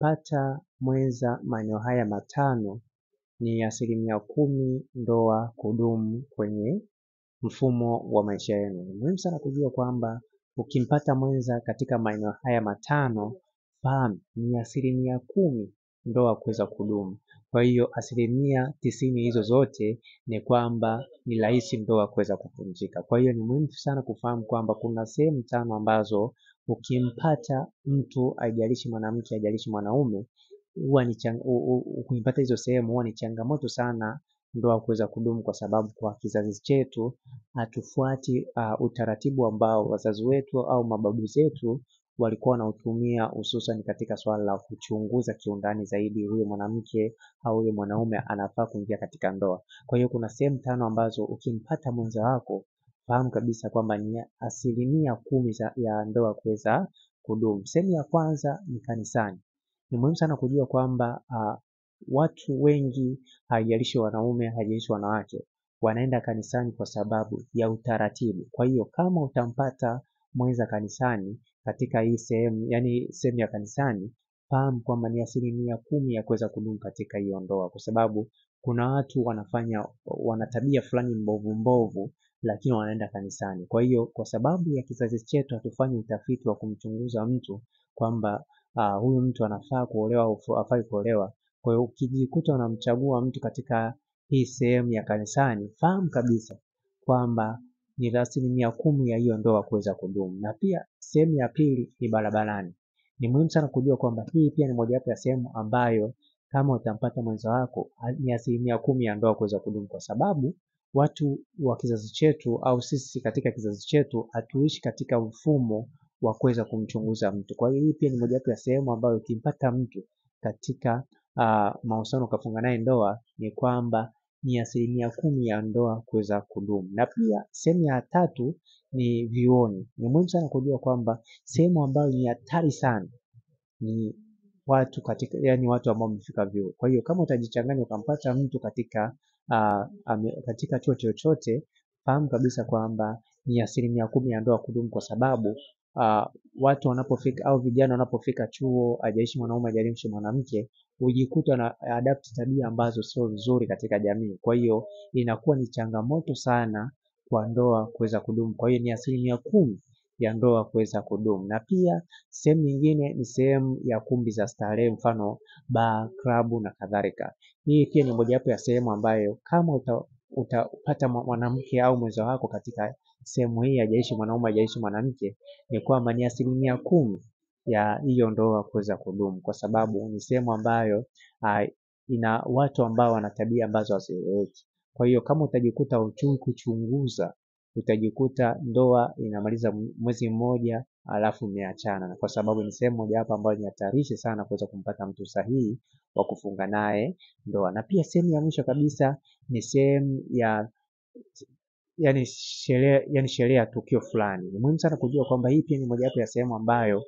ukipata mwenza maeneo haya matano ni 10% ndoa kudumu kwenye mfumo wa maisha yenu. Ni muhimu sana kujua kwamba ukimpata mwenza katika maeneo haya matano, fahamu ni 10% ndoa kuweza kudumu. Kwa hiyo 90% hizo zote ni kwamba ni rahisi ndoa kuweza kuvunjika. Kwa hiyo ni muhimu sana kufahamu kwamba kuna sehemu 5 ambazo ukimpata mtu, haijalishi mwanamke haijalishi mwanaume, ukimpata hizo sehemu huwa ni changamoto sana ndoa kuweza kudumu, kwa sababu kwa kizazi chetu hatufuati utaratibu ambao wazazi wetu au mababu zetu walikuwa wanautumia, hususan katika swala la kuchunguza kiundani zaidi huyo mwanamke au huyo mwanaume anafaa kuingia katika ndoa. Kwa hiyo kuna sehemu 5 ambazo ukimpata mwenza wako, fahamu kabisa kwamba ni 10% ya ndoa kuweza kudumu. Sehemu ya kwanza ni kanisani. Ni muhimu sana kujua kwamba watu wengi, haijalishi wanaume haijalishi wanawake, wanaenda kanisani kwa sababu ya utaratibu. Kwa hiyo kama utampata mwenza kanisani katika hii sehemu, yani sehemu ya kanisani, fahamu kwamba ni 10% ya kuweza kudumu katika hiyo ndoa, kwa sababu kuna watu wana tabia fulani mbovu lakini wanaenda kanisani. Kwa hiyo kwa sababu ya kizazi chetu hatufanyi utafiti wa kumchunguza mtu kwamba huyu mtu anafaa kuolewa au hafai kuolewa. Kwa hiyo ukijikuta unamchagua mtu katika hii sehemu ya kanisani, fahamu kabisa kwamba ni 10% ya hiyo ndoa kuweza kudumu. Na pia sehemu ya pili ni barabarani. Ni muhimu sana kujua kwamba hii pia ni mojawapo ya sehemu ambayo kama utampata mwenza wako ni 10% ya ndoa kuweza kudumu, kwa sababu watu wa kizazi chetu au sisi katika kizazi chetu hatuishi katika mfumo wa kuweza kumchunguza mtu. Kwa hiyo hii pia ni mojawapo ya sehemu ambayo ukimpata mtu katika mahusiano ukafunga naye ndoa, ni kwamba ni 10% ya ndoa kuweza kudumu. Na pia sehemu ya tatu ni vyuoni. Ni muhimu sana kujua kwamba sehemu ambayo ni hatari sana ni watu watu ambao wamefika vyuo. Kwa hiyo kama utajichanganya ukampata mtu katika chuo chochote, fahamu kabisa kwamba ni 10% ya ndoa kudumu, kwa sababu watu wanapofika au vijana wanapofika chuo, hajalishi mwanaume hajalishi mwanamke, hujikuta na adapt tabia ambazo sio nzuri katika jamii. Kwa hiyo inakuwa ni changamoto sana kwa ndoa kuweza kudumu. Kwa hiyo ni 10% ya ndoa kuweza kudumu. Na pia sehemu nyingine ni sehemu ya kumbi za starehe, mfano bar, klabu na kadhalika. Hii pia ni mojawapo ya sehemu ambayo kama utapata mwanamke au mwenza wako katika sehemu hii, hajalishi mwanaume hajalishi mwanamke, ni kwamba ni 10% ya hiyo ndoa kuweza kudumu, kwa sababu ni sehemu ambayo ina watu ambao wana tabia ambazo hazieleweki. Kwa hiyo kama utajikuta hujui kuchunguza, utajikuta ndoa inamaliza mwezi mmoja alafu mmeachana, kwa sababu ni sehemu moja hapa ambayo ni hatarishi sana kuweza kumpata mtu sahihi wa kufunga naye ndoa. Na pia sehemu ya mwisho kabisa ni sehemu ya sherehe ya tukio fulani. Ni muhimu sana kujua kwamba hii pia ni mojawapo ya sehemu ambayo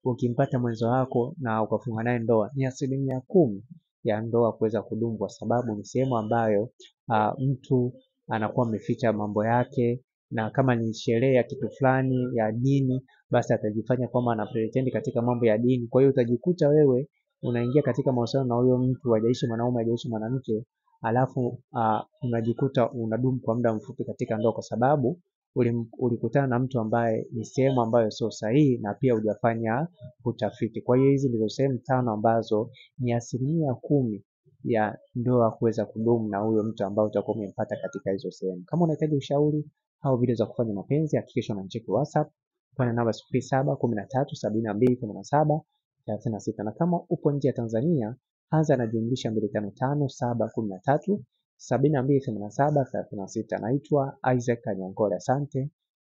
ukimpata mwenza wako na ukafunga naye ndoa, ni 10% ya ndoa kuweza kudumu, kwa sababu ni sehemu ambayo mtu anakuwa ameficha mambo yake, na kama ni sherehe ya kitu fulani ya dini, basi atajifanya kwamba ana pretend katika mambo ya dini. Kwa hiyo utajikuta wewe unaingia katika mahusiano na huyo mtu, hajalishi mwanaume hajalishi mwanamke, alafu unajikuta unadumu kwa muda mfupi katika ndoa, kwa sababu ulikutana na mtu ambaye ni sehemu ambayo sio sahihi, na pia hujafanya utafiti. Kwa hiyo hizi ndizo sehemu 5 ambazo ni 10% ya ndoa kuweza kudumu na huyo mtu ambao utakuwa umempata katika hizo sehemu. Kama unahitaji ushauri au video za kufanya mapenzi, hakikisha unanicheki WhatsApp kwa namba 0713728736. Na kama upo nje ya Tanzania, anza na jumlisha 255 713 728736. Naitwa Isaac Kanyankole. Asante.